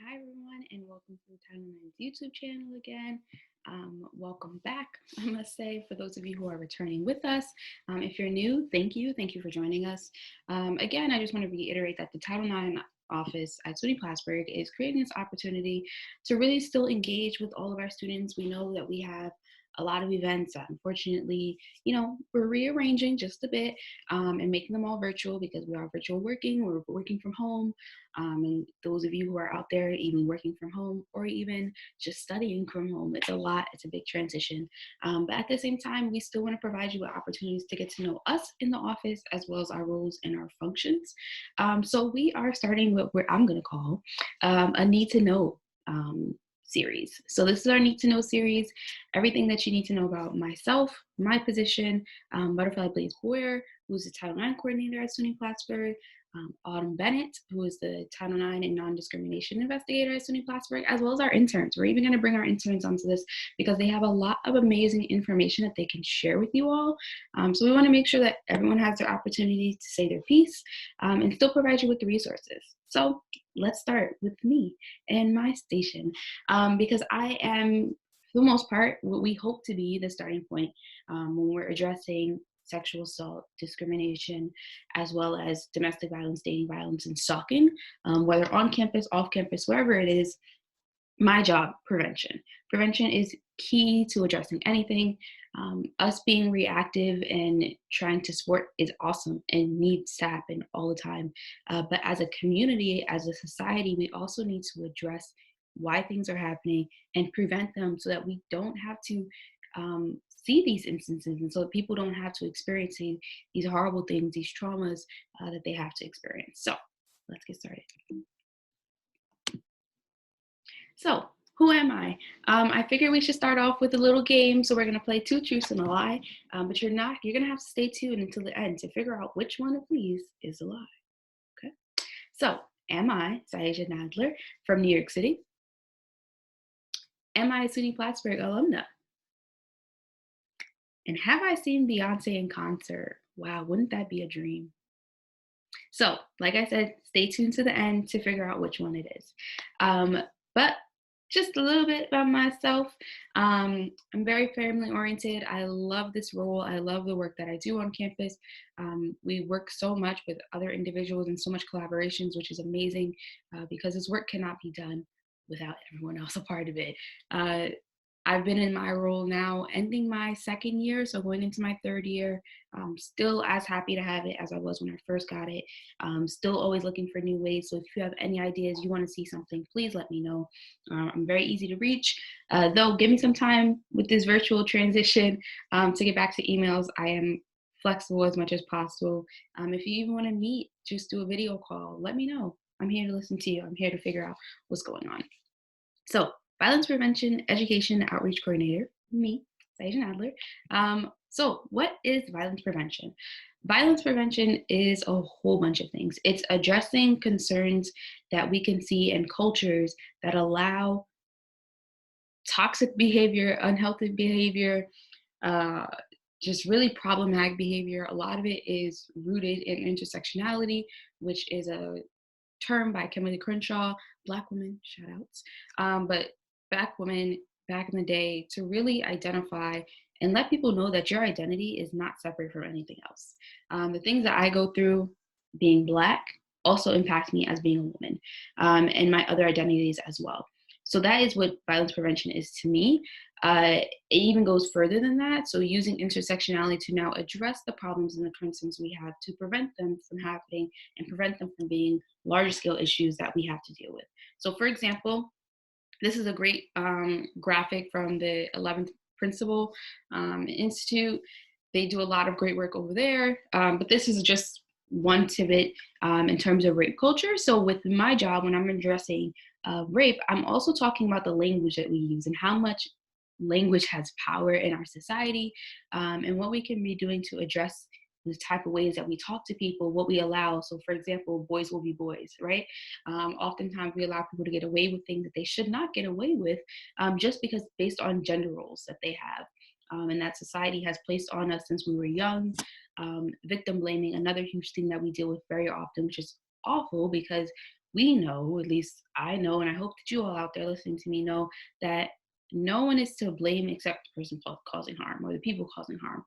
Hi everyone, and welcome to Title IX's YouTube channel again. Welcome back, I must say, for those of you who are returning with us. If you're new, thank you. Thank you for joining us. Again, I just want to reiterate that the Title IX office at SUNY Plattsburgh is creating this opportunity to really still engage with all of our students. We know that we have a lot of events that unfortunately, we're rearranging just a bit and making them all virtual because we are virtual working, we're working from home. And those of you who are out there even working from home or even just studying from home, it's a lot, it's a big transition. But at the same time, we still want to provide you with opportunities to get to know us in the office as well as our roles and our functions. So we are starting with what I'm going to call a need to know series. So this is our need to know series, everything that you need to know about myself, my position, Butterfly Blaze Boyer, who's the Title IX coordinator at SUNY Plattsburgh, Autumn Bennett, who is the Title IX and non-discrimination investigator at SUNY Plattsburgh, as well as our interns. We're even going to bring our interns onto this because they have a lot of amazing information that they can share with you all. So we want to make sure that everyone has their opportunity to say their piece and still provide you with the resources. So let's start with me and my station because I am, for the most part, what we hope to be the starting point when we're addressing sexual assault, discrimination, as well as domestic violence, dating violence, and stalking, whether on campus, off campus, wherever it is. My job, prevention. Prevention is key to addressing anything. Us being reactive and trying to support is awesome and needs to happen all the time. But as a community, as a society, we also need to address why things are happening and prevent them so that we don't have to see these instances and so that people don't have to experience these horrible things, these traumas that they have to experience. So let's get started. So who am I? I figured we should start off with a little game. So we're going to play two truths and a lie, but you're going to have to stay tuned until the end to figure out which one of these is a lie. Okay. So am I Zyaijah Nadler from New York City? Am I a SUNY Plattsburgh alumna? And have I seen Beyonce in concert? Wow, wouldn't that be a dream? So, like I said, stay tuned to the end to figure out which one it is. But just a little bit about myself. I'm very family oriented. I love this role. I love the work that I do on campus. We work so much with other individuals and so much collaborations, which is amazing because this work cannot be done without everyone else a part of it. I've been in my role now, ending my second year, so going into my third year. Still as happy to have it as I was when I first got it. Still always looking for new ways. So if you have any ideas, you want to see something, please let me know. I'm very easy to reach. Though, give me some time with this virtual transition to get back to emails. I am flexible as much as possible. If you even want to meet, just do a video call. Let me know. I'm here to listen to you. I'm here to figure out what's going on. So, Violence Prevention Education Outreach Coordinator, me, Zyaijah Nadler. So what is violence prevention? Violence prevention is a whole bunch of things. It's addressing concerns that we can see in cultures that allow toxic behavior, unhealthy behavior, just really problematic behavior. A lot of it is rooted in intersectionality, which is a term by Kimberly Crenshaw, Black women, shout outs. But Black women back in the day to really identify and let people know that your identity is not separate from anything else. The things that I go through being Black also impact me as being a woman and my other identities as well. So that is what violence prevention is to me. It even goes further than that. So using intersectionality to now address the problems and the concerns we have to prevent them from happening and prevent them from being larger scale issues that we have to deal with. So for example, this is a great graphic from the 11th Principal Institute. They do a lot of great work over there, but this is just one tidbit in terms of rape culture. So with my job, when I'm addressing rape, I'm also talking about the language that we use and how much language has power in our society and what we can be doing to address the type of ways that we talk to people, what we allow. So for example, boys will be boys, right? Oftentimes we allow people to get away with things that they should not get away with just because based on gender roles that they have and that society has placed on us since we were young. Victim blaming, another huge thing that we deal with very often, which is awful because we know, at least I know, and I hope that you all out there listening to me know, that no one is to blame except the person causing harm or the people causing harm.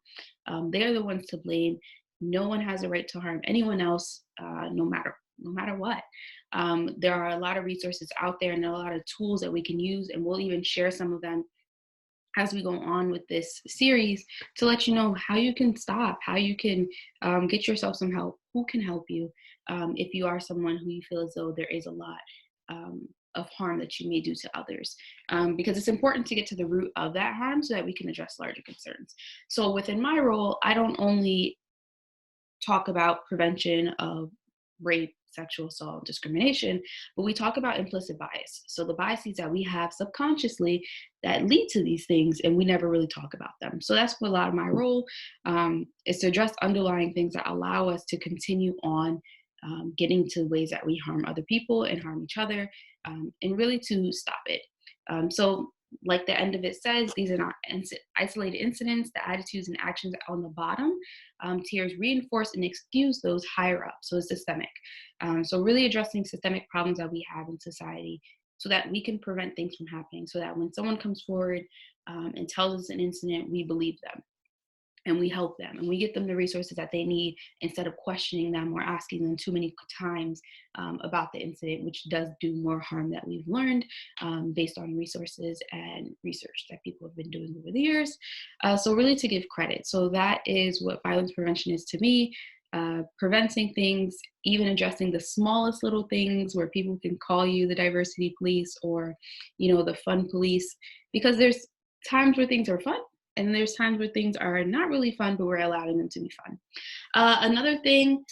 They're the ones to blame. No one has a right to harm anyone else, no matter what. There are a lot of resources out there and a lot of tools that we can use, and we'll even share some of them as we go on with this series to let you know how you can stop, how you can get yourself some help, who can help you if you are someone who you feel as though there is a lot of harm that you may do to others. Because it's important to get to the root of that harm so that we can address larger concerns. So within my role, I don't only talk about prevention of rape, sexual assault, discrimination, but we talk about implicit bias. So the biases that we have subconsciously that lead to these things, and we never really talk about them. So that's what a lot of my role is, to address underlying things that allow us to continue on getting to ways that we harm other people and harm each other, and really to stop it. So like the end of it says, these are not isolated incidents. The attitudes and actions on the bottom tiers reinforce and excuse those higher up. So it's systemic. So really addressing systemic problems that we have in society so that we can prevent things from happening, so that when someone comes forward and tells us an incident, we believe them. And we help them and we get them the resources that they need instead of questioning them or asking them too many times about the incident, which does do more harm that we've learned based on resources and research that people have been doing over the years. So really to give credit. So that is what violence prevention is to me. Preventing things, even addressing the smallest little things where people can call you the diversity police or, the fun police, because there's times where things are fun. And there's times where things are not really fun, but we're allowing them to be fun. Another thing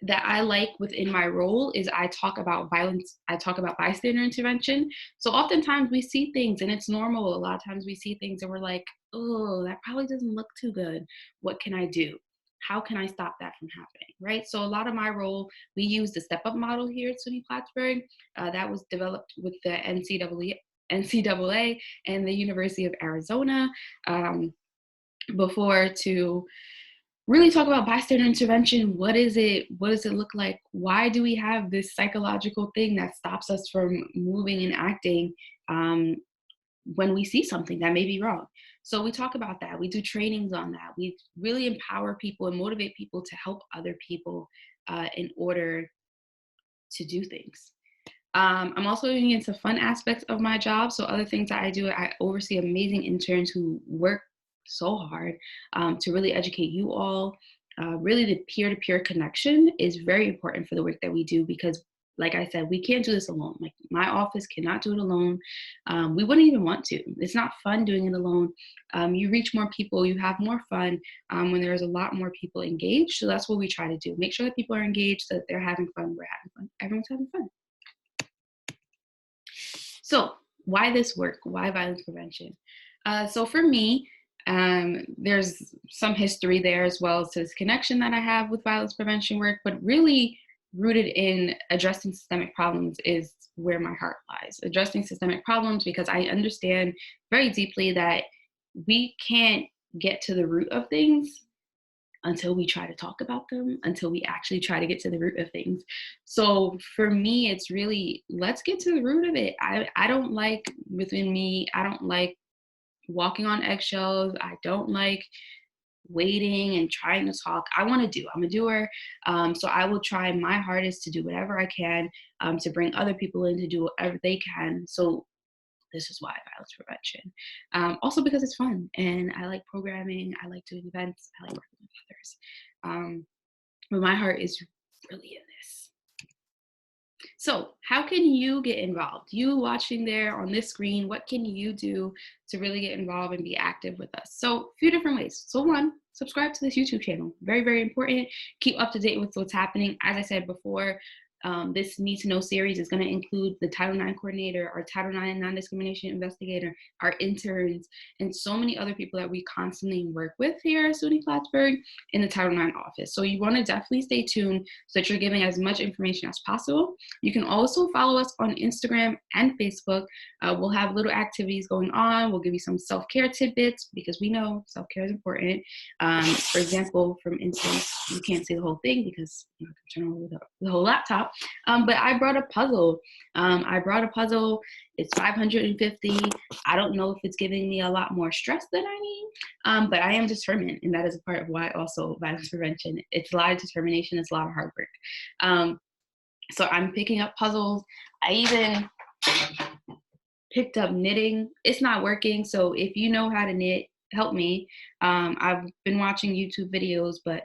that I like within my role is I talk about violence. I talk about bystander intervention. So oftentimes we see things and it's normal. A lot of times we see things and we're like, oh, that probably doesn't look too good. What can I do? How can I stop that from happening, right? So a lot of my role, we use the Step Up model here at SUNY Plattsburgh. That was developed with the NCAA and the University of Arizona before, to really talk about bystander intervention. What is it? What does it look like? Why do we have this psychological thing that stops us from moving and acting when we see something that may be wrong? So we talk about that. We do trainings on that. We really empower people and motivate people to help other people in order to do things. I'm also getting into fun aspects of my job. So other things that I do, I oversee amazing interns who work so hard to really educate you all. Really the peer-to-peer connection is very important for the work that we do, because like I said, we can't do this alone. Like my office cannot do it alone. We wouldn't even want to. It's not fun doing it alone. You reach more people, you have more fun when there's a lot more people engaged. So that's what we try to do. Make sure that people are engaged, that they're having fun, we're having fun, everyone's having fun. So why this work? Why violence prevention? So for me, there's some history there as well as this connection that I have with violence prevention work, but really rooted in addressing systemic problems is where my heart lies. Addressing systemic problems, because I understand very deeply that we can't get to the root of things until we try to talk about them, until we actually try to get to the root of things. So for me, it's really, let's get to the root of it. I don't like, within me, I don't like walking on eggshells. I don't like waiting and trying to talk. I want to do. I'm a doer. So I will try my hardest to do whatever I can to bring other people in to do whatever they can. So this is why violence prevention. Also because it's fun and I like programming. I like doing events. I like working with others. But my heart is really in this. So how can you get involved? You watching there on this screen, what can you do to really get involved and be active with us? So a few different ways. So one, subscribe to this YouTube channel. Very, very important. Keep up to date with what's happening. As I said before, this Need to Know series is going to include the Title IX coordinator, our Title IX non-discrimination investigator, our interns, and so many other people that we constantly work with here at SUNY Plattsburgh in the Title IX office. So you want to definitely stay tuned so that you're giving as much information as possible. You can also follow us on Instagram and Facebook. We'll have little activities going on. We'll give you some self-care tidbits because we know self-care is important. For example, from instance, you can't see the whole thing because you can turn on the whole laptop. But I brought a puzzle. It's 550. I don't know if it's giving me a lot more stress than I need, but I am determined, and that is a part of why also violence prevention. It's a lot of determination. It's a lot of hard work. So I'm picking up puzzles. I even picked up knitting. It's not working, so if you know how to knit, help me. I've been watching YouTube videos, but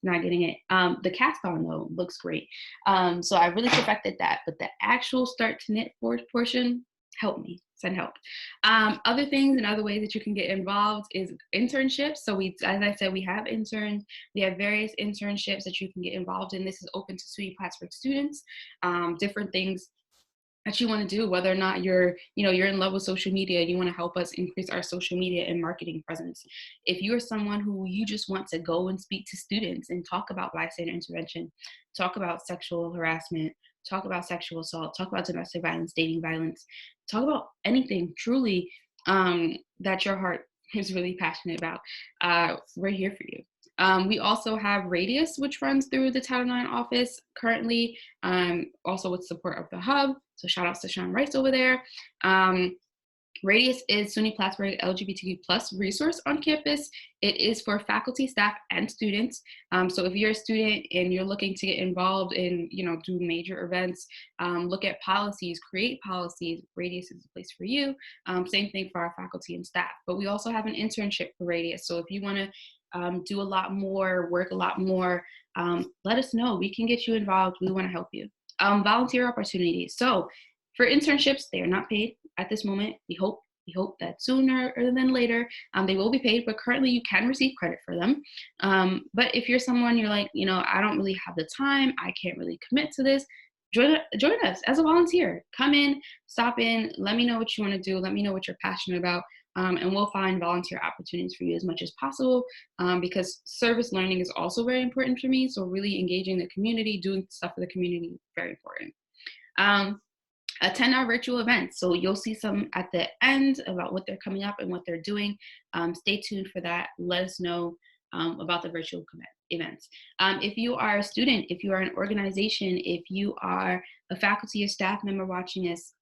not getting it. The cast on though looks great. So I really perfected that, but the actual start to knit portion, help me, send help. Other things and other ways that you can get involved is internships. So as I said, we have interns. We have various internships that you can get involved in. This is open to SUNY Plattsburgh students. Different things that you want to do, whether or not you're in love with social media, you want to help us increase our social media and marketing presence. If you're someone who you just want to go and speak to students and talk about bystander intervention, talk about sexual harassment, talk about sexual assault, talk about domestic violence, dating violence, talk about anything truly that your heart is really passionate about, we're here for you. We also have Radius, which runs through the Title IX office currently, also with support of the hub. So shout outs to Sean Rice over there. Radius is SUNY Plattsburgh LGBTQ+ resource on campus. It is for faculty, staff, and students. So if you're a student and you're looking to get involved in, do major events, look at policies, create policies, Radius is the place for you. Same thing for our faculty and staff. But we also have an internship for Radius. So if you want to do a lot more, work a lot more, let us know. We can get you involved. We want to help you. Volunteer opportunities. So for internships, they are not paid at this moment. We hope that sooner than later they will be paid, but currently you can receive credit for them. But if you're someone, you're like, I don't really have the time, I can't really commit to this, join us as a volunteer. Come in, stop in, let me know what you want to do, let me know what you're passionate about, and we'll find volunteer opportunities for you as much as possible, because service learning is also very important for me. So really engaging the community, doing stuff for the community, very important. Attend our virtual events. So you'll see some at the end about what they're coming up and what they're doing. Stay tuned for that. Let us know about the virtual events. If you are a student, if you are an organization, if you are a faculty or staff member watching us,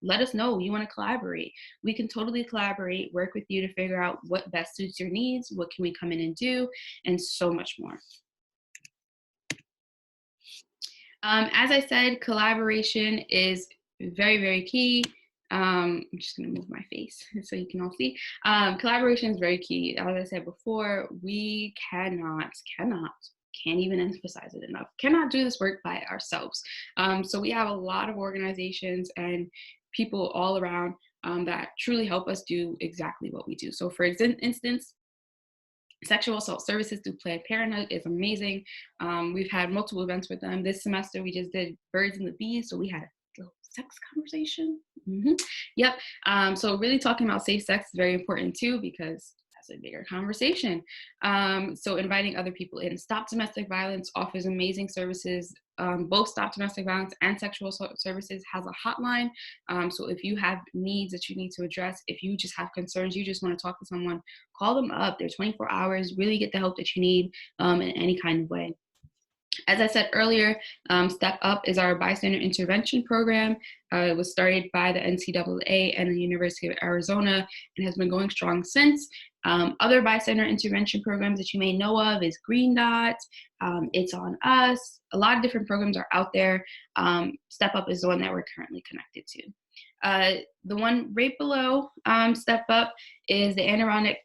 let us know. You want to collaborate. We can totally collaborate, work with you to figure out what best suits your needs, what can we come in and do, and so much more. As I said, collaboration is very, very key. I'm just going to move my face so you can all see. Collaboration is very key. As I said before, we can't even emphasize it enough, cannot do this work by ourselves. So we have a lot of organizations and people all around that truly help us do exactly what we do. So for instance, Sexual Assault Services through Planned Parenthood is amazing. We've had multiple events with them. This semester we just did Birds and the Bees, so we had a little sex conversation. Yep. So really talking about safe sex is very important too, because that's a bigger conversation. So inviting other people in. Stop Domestic Violence offers amazing services. Both Stop Domestic Violence and Sexual Assault Services has a hotline. So if you have needs that you need to address, if you just have concerns, you just want to talk to someone, call them up. They're 24 hours, really get the help that you need in any kind of way. As I said earlier, Step Up is our bystander intervention program. It was started by the NCAA and the University of Arizona and has been going strong since. Other bystander intervention programs that you may know of is Green Dot, It's On Us. A lot of different programs are out there. Step Up is the one that we're currently connected to. The one right below Step Up is the Adirondack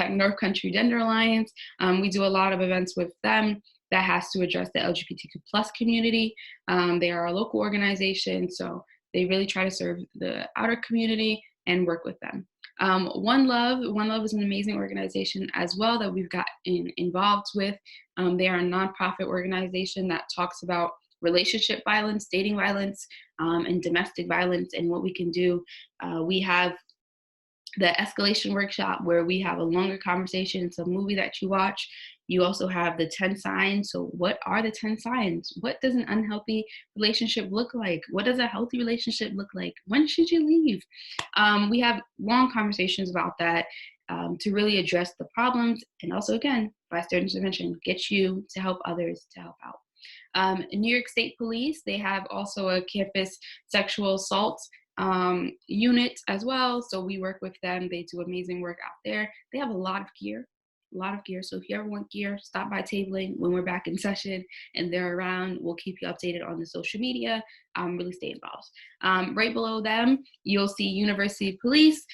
North Country Gender Alliance. We do a lot of events with them that has to address the LGBTQ+ community. They are a local organization, so they really try to serve the outer community and work with them. One Love is an amazing organization as well that we've got involved with. They are a nonprofit organization that talks about relationship violence, dating violence, and domestic violence and what we can do. We have the escalation workshop where we have a longer conversation. It's a movie that you watch. You also have the 10 signs. So what are the 10 signs? What does an unhealthy relationship look like? What does a healthy relationship look like? When should you leave? We have long conversations about that to really address the problems. And also, again, bystander intervention, get you to help others to help out. New York State Police, they have also a campus sexual assault unit as well. So we work with them. They do amazing work out there. They have a lot of gear, a lot of gear. So if you ever want gear, stop by tabling when we're back in session and they're around. We'll keep you updated on the social media. Really stay involved. Right below them, you'll see University Police.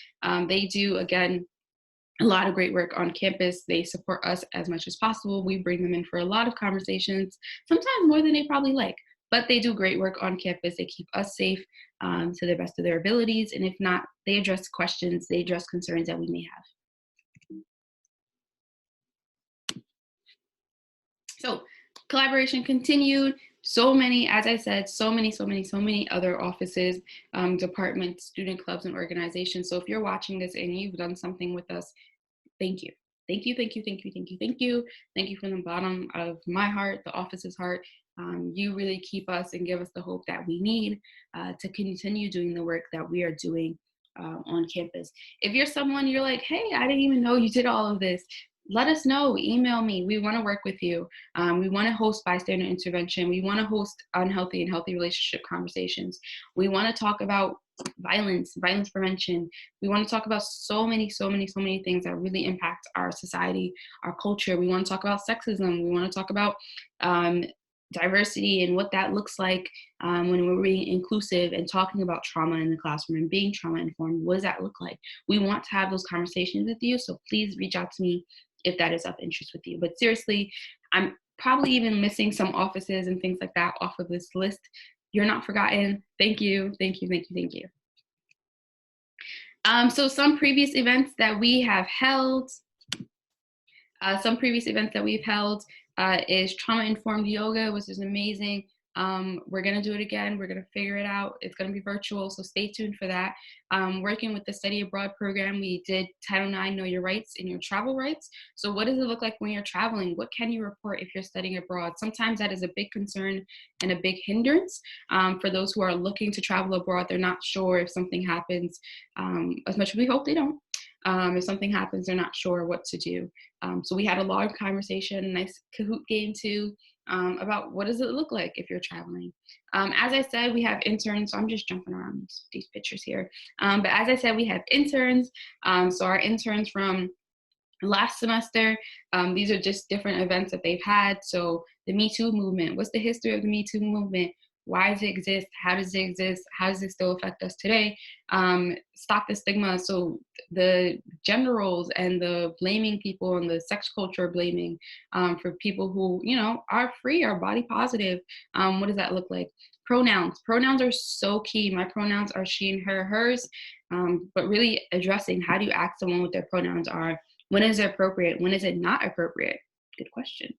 They do, again, a lot of great work on campus. They support us as much as possible. We bring them in for a lot of conversations, sometimes more than they probably like, but they do great work on campus. They keep us safe to the best of their abilities. And if not, they address questions, they address concerns that we may have. So collaboration continued. So many, as I said, so many other offices, departments, student clubs, and organizations. So if you're watching this and you've done something with us, thank you. Thank you, thank you, thank you, thank you, thank you. Thank you from the bottom of my heart, the office's heart. You really keep us and give us the hope that we need to continue doing the work that we are doing on campus. If you're someone, you're like, hey, I didn't even know you did all of this. Let us know, email me. We want to work with you. We want to host bystander intervention. We want to host unhealthy and healthy relationship conversations. We want to talk about violence prevention. We want to talk about so many things that really impact our society, our culture. We want to talk about sexism. We want to talk about diversity and what that looks like when we're being inclusive and talking about trauma in the classroom and being trauma informed. What does that look like? We want to have those conversations with you, so please reach out to me if that is of interest with you. But seriously, I'm probably even missing some offices and things like that off of this list. You're not forgotten. Thank you, thank you, thank you, thank you. So some previous events that we have held, is trauma-informed yoga, which is amazing. We're gonna do it again. We're gonna figure it out. It's gonna be virtual, so stay tuned for that. Working with the Study Abroad program, we did Title IX, Know Your Rights and Your Travel Rights. So what does it look like when you're traveling? What can you report if you're studying abroad? Sometimes that is a big concern and a big hindrance for those who are looking to travel abroad. They're not sure if something happens, as much as we hope they don't. If something happens, they're not sure what to do. So we had a lot of conversation, a nice Kahoot game too, about what does it look like if you're traveling. As I said, we have interns, so I'm just jumping around these pictures here. But as I said, we have interns. So our interns from last semester, these are just different events that they've had. So the Me Too movement, what's the history of the Me Too movement? Why does it exist? How does it exist? How does it still affect us today? Stop the stigma. So the gender roles and the blaming people and the sex culture blaming for people who, you know, are free, are body positive. What does that look like? Pronouns. Pronouns are so key. My pronouns are she and her, hers. But really addressing, how do you ask someone what their pronouns are? When is it appropriate? When is it not appropriate? Good question.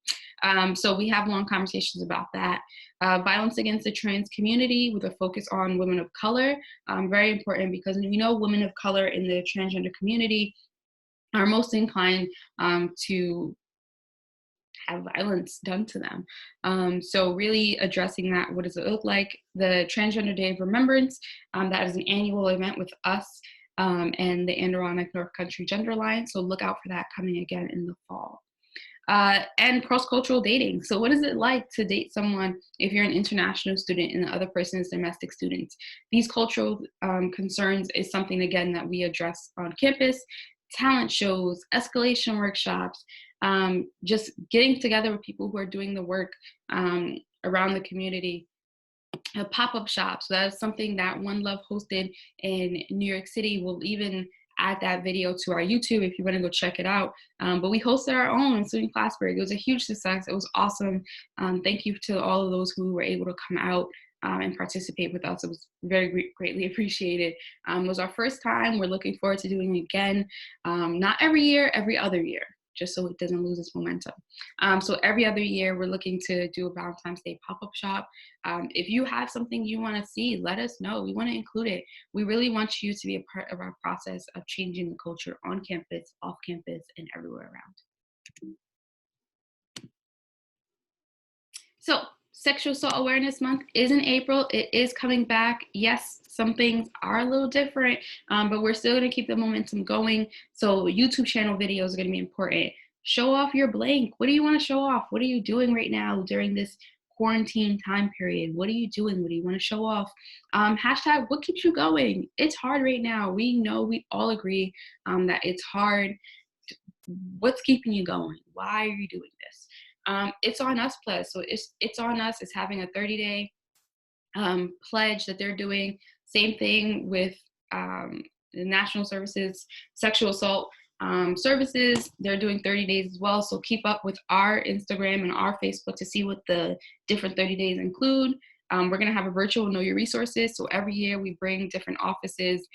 So we have long conversations about that. Violence against the trans community with a focus on women of color. Very important, because we know women of color in the transgender community are most inclined to have violence done to them. So really addressing that, what does it look like? The Transgender Day of Remembrance, that is an annual event with us and the Adirondack North Country Gender Alliance. So look out for that coming again in the fall. And cross-cultural dating. So what is it like to date someone if you're an international student and the other person is domestic students? These cultural concerns is something, again, that we address on campus. Talent shows, escalation workshops, just getting together with people who are doing the work around the community. A pop-up shop. So that's something that One Love hosted in New York City. We'll even add that video to our YouTube if you want to go check it out. But we hosted our own in SUNY Plattsburgh. It was a huge success. It was awesome. Thank you to all of those who were able to come out and participate with us. It was very greatly appreciated. It was our first time. We're looking forward to doing it again. Not every year, every other year, just so it doesn't lose its momentum. So every other year, we're looking to do a Valentine's Day pop-up shop. If you have something you want to see, let us know. We want to include it. We really want you to be a part of our process of changing the culture on campus, off campus, and everywhere around. So Sexual Assault Awareness Month is in April. It is coming back. Yes, some things are a little different, but we're still going to keep the momentum going. So YouTube channel videos are going to be important. Show off your blank. What do you want to show off? What are you doing right now during this quarantine time period. What are you doing? What do you want to show off? Hashtag, what keeps you going? It's hard right now. We know, we all agree that it's hard. What's keeping you going? Why are you doing this? It's on us plus. So it's on us. It's having a 30-day pledge that they're doing. Same thing with the National Services Sexual Assault Services. They're doing 30 days as well. So keep up with our Instagram and our Facebook to see what the different 30 days include. We're going to have a virtual Know Your Resources. So every year we bring different offices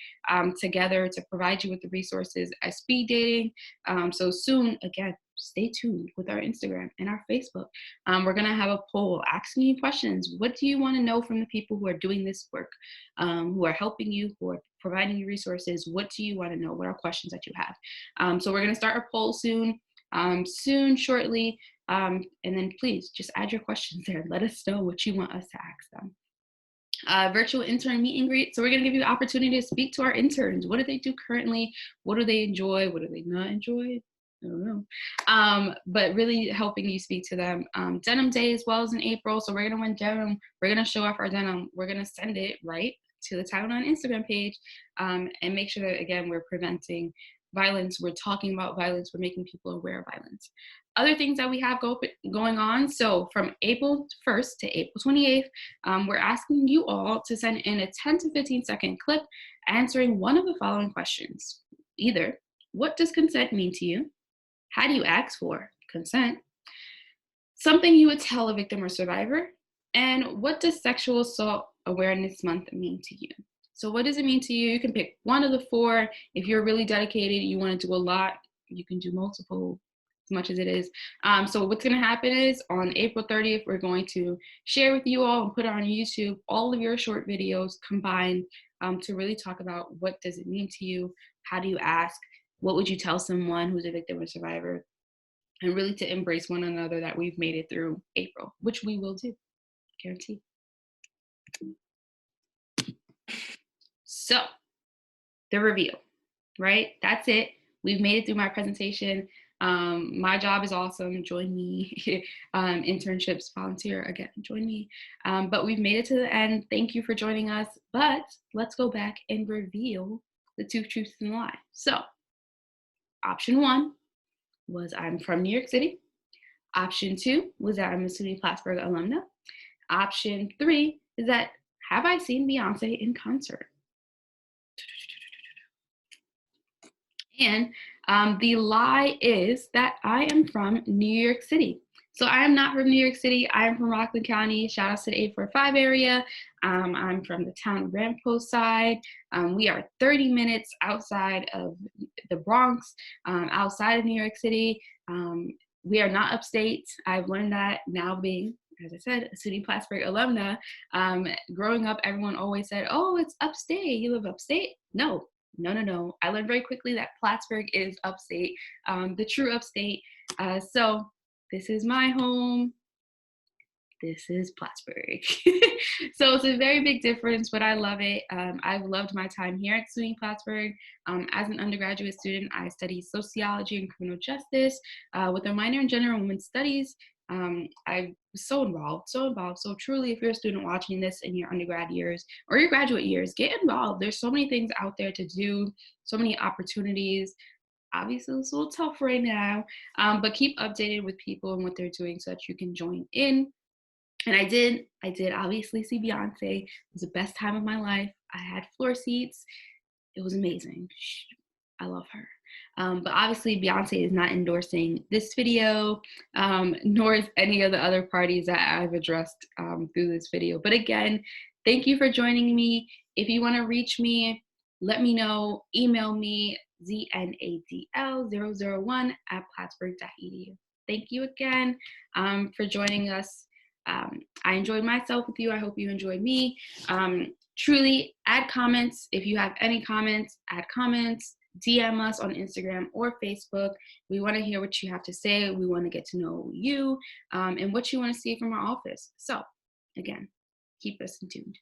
together to provide you with the resources as speed dating. So soon, again, stay tuned with our Instagram and our Facebook. We're going to have a poll asking you questions. What do you want to know from the people who are doing this work, who are helping you, who are providing you resources? What do you want to know? What are questions that you have? So we're going to start a poll soon, shortly. And then please just add your questions there. Let us know what you want us to ask them. Virtual intern meet and greet. So we're going to give you the opportunity to speak to our interns. What do they do currently? What do they enjoy? What do they not enjoy? I don't know. But really helping you speak to them. Denim Day as well as in April. So we're going to win denim. We're going to show off our denim. We're going to send it right to the Title IX Instagram page and make sure that, again, we're preventing violence. We're talking about violence. We're making people aware of violence. Other things that we have going on. So from April 1st to April 28th, we're asking you all to send in a 10 to 15 second clip answering one of the following questions. Either, what does consent mean to you? How do you ask for consent? Something you would tell a victim or survivor? And what does Sexual Assault Awareness Month mean to you? So what does it mean to you? You can pick one of the four. If you're really dedicated, you want to do a lot, you can do multiple, as much as it is. So what's going to happen is on April 30th, we're going to share with you all and put on YouTube all of your short videos combined to really talk about what does it mean to you? How do you ask? What would you tell someone who's a victim or survivor? And really to embrace one another that we've made it through April, which we will do, guarantee. So the reveal, right? That's it. We've made it through my presentation. My job is awesome. Join me. Internships, volunteer, again, join me. But we've made it to the end. Thank you for joining us. But let's go back and reveal the 2 truths and a lie. So option 1 was I'm from New York City. Option 2 was that I'm a SUNY Plattsburgh alumna. Option 3 is that have I seen Beyonce in concert? And the lie is that I am from New York City. So I am not from New York City. I am from Rockland County. Shout out to the 845 area. I'm from the town of Rampo side. We are 30 minutes outside of the Bronx, outside of New York City. We are not upstate. I've learned that now being, as I said, a SUNY Plattsburgh alumna. Growing up, everyone always said, oh, it's upstate. You live upstate? No. I learned very quickly that Plattsburgh is upstate, the true upstate. So this is my home. This is Plattsburgh. So it's a very big difference, but I love it. I've loved my time here at SUNY Plattsburgh. As an undergraduate student, I studied sociology and criminal justice with a minor in general women's studies. I was so involved. So truly, if you're a student watching this in your undergrad years or your graduate years, get involved. There's so many things out there to do, so many opportunities. Obviously, it's a little tough right now, but keep updated with people and what they're doing so that you can join in. And I did obviously see Beyonce. It was the best time of my life. I had floor seats. It was amazing. I love her. But obviously Beyonce is not endorsing this video, nor is any of the other parties that I've addressed through this video. But again, thank you for joining me. If you want to reach me, let me know. Email me, znadl001@plattsburgh.edu. Thank you again for joining us. I enjoyed myself with you. I hope you enjoyed me. Truly, add comments. If you have any comments, add comments. DM us on Instagram or Facebook. We want to hear what you have to say. We want to get to know you and what you want to see from our office. So, again, keep us in tuned.